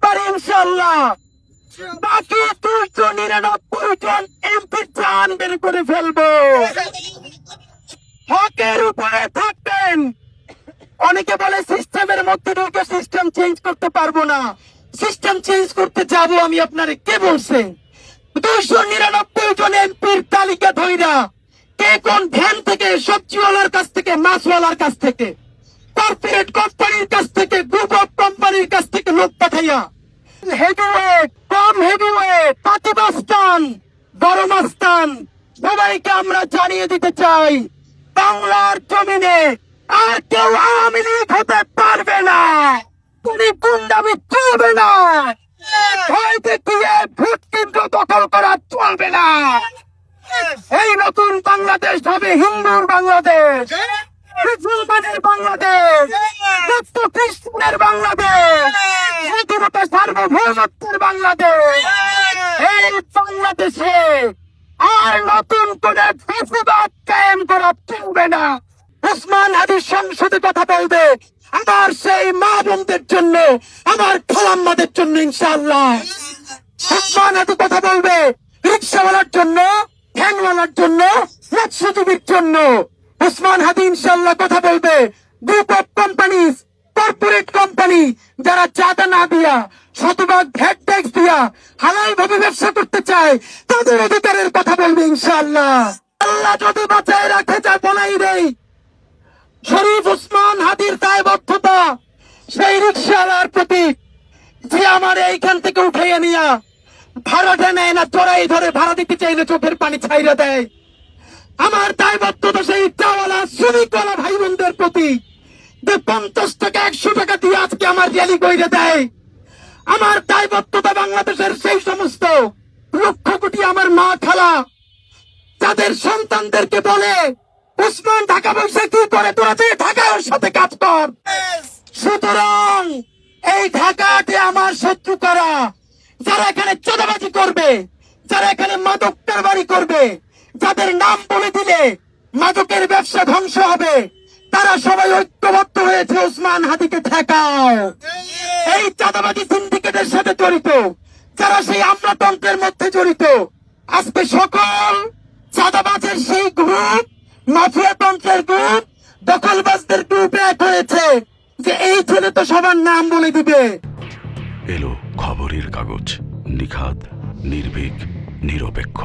পারি ইনশাল্লাহ। বাকি 299 জন এমপি জান বের করে ফেলবো। হকের উপরে থাকবেন। অনেকে বলে সিস্টেমের মধ্যে ঢুকে সিস্টেম চেঞ্জ করতে পারবো না। সিস্টেম চেঞ্জ করতে যাবো আমি, আপনারে কে বলছে? 299 জন এমপির তালিকা ধইরা কে কোন ভ্যান থেকে, সবজিওয়ালার কাছ থেকে, মাছওয়ালার কাছ থেকে, কর্পোরেট কোম্পানির কাছ থেকে, গ্রুপ অফ কোম্পানির কাছ থেকে লোক পাঠাইয়া হেভিওয়েট, কম হেভিওয়েট, পাতি মাস্তান, বড় মাস্তান সবাইকে আমরা জানিয়ে দিতে চাই, বাংলার জমিনে আর কেউ আওয়ামী লীগ হতে পারবে না। তুমি গুন্ডামি চলবে না। ভয় দেখিয়ে ভোট কেন্দ্র দখল করা চলবে না। এই নতুন বাংলাদেশ হবে হিন্দুর বাংলাদেশ, মুসলমানের বাংলাদেশ, মুক্ত খ্রিস্টানের বাংলাদেশ, স্বাধীনতা সার্বভৌমত্বের বাংলাদেশ। এই বাংলাদেশে আর নতুন করে ফ্যাসিবাদ কায়েম করা চলবে না। ওসমান হাদি সংসদে কথা বলবে আমার সেই মা বোনদের জন্য, আমার খালাম্মাদের জন্য ইনশাআল্লাহ। ওসমান হাদি কথা বলবে রিক্সাওয়ালার জন্য, ভ্যানওয়ালার জন্য, মৎস্যজীবীর জন্য। ওসমান হাদি ইনশাআল্লাহ কথা বলবে group of companies, corporate company যারা চাঁদা না দিয়া, শতভাগ ভ্যাট ট্যাক্স দিয়া হালাল ভাবে ব্যবসা করতে চায়, তাদের অধিকারের কথা বলবে ইনশাআল্লাহ। আল্লাহ যদি বাঁচায় রাখে, যা বলাই দেই, শরীফ ওসমান হাদির দায়বদ্ধতা সেই রিক্সাওয়ালার প্রতি যে আমার এইখান থেকে উঠাইয়া নিয়া ভাড়াটা নেয় না, চড়াই ধরে ভাড়া দিতে চাইলে চোখের পানি ছাইরা দেয়। আমার দায়বদ্ধতা সেই চাওয়ালা শ্রমিকওয়ালা ভাই বোনদের প্রতি যে 50 টাকা 100 টাকা দিয়ে আজকে আমার র্যালি কইরে দেয়। আমার দায়বদ্ধতা বাংলাদেশের সেই সমস্ত লক্ষ কোটি আমার মা খালা তাদের সন্তানদেরকে বলে ওসমান ঢাকা বসে কি করে, তোরা যে ঢাকার সাথে কাজ কর। সুতরাং এই ঢাকাতে আমার শত্রু কারা? যারা এখানে চাঁদাবাজি করবে, যারা এখানে মাদক কারবারি করবে, যাদের নাম বলে দিলে মাদকের ব্যবসা ধ্বংস হবে, তারা সবাই ঐক্যবদ্ধ হয়েছে ওসমান হাদিকে ঠেকাও। এই চাঁদাবাজি সিন্ডিকেটের সাথে জড়িত, যারা সেই আমলাতন্ত্রের মধ্যে জড়িত, আজকে সকল চাঁদাবাজের সেই গ্রুপ, মাফিয়াতন্ত্রের গ্রুপ, দখলবাজদের গ্রুপ এক হয়েছে যে এই ছেলে তো সবার নাম বলে দিবে। এলো খবরের কাগজ, নিখাদ, নির্ভীক, নিরপেক্ষ।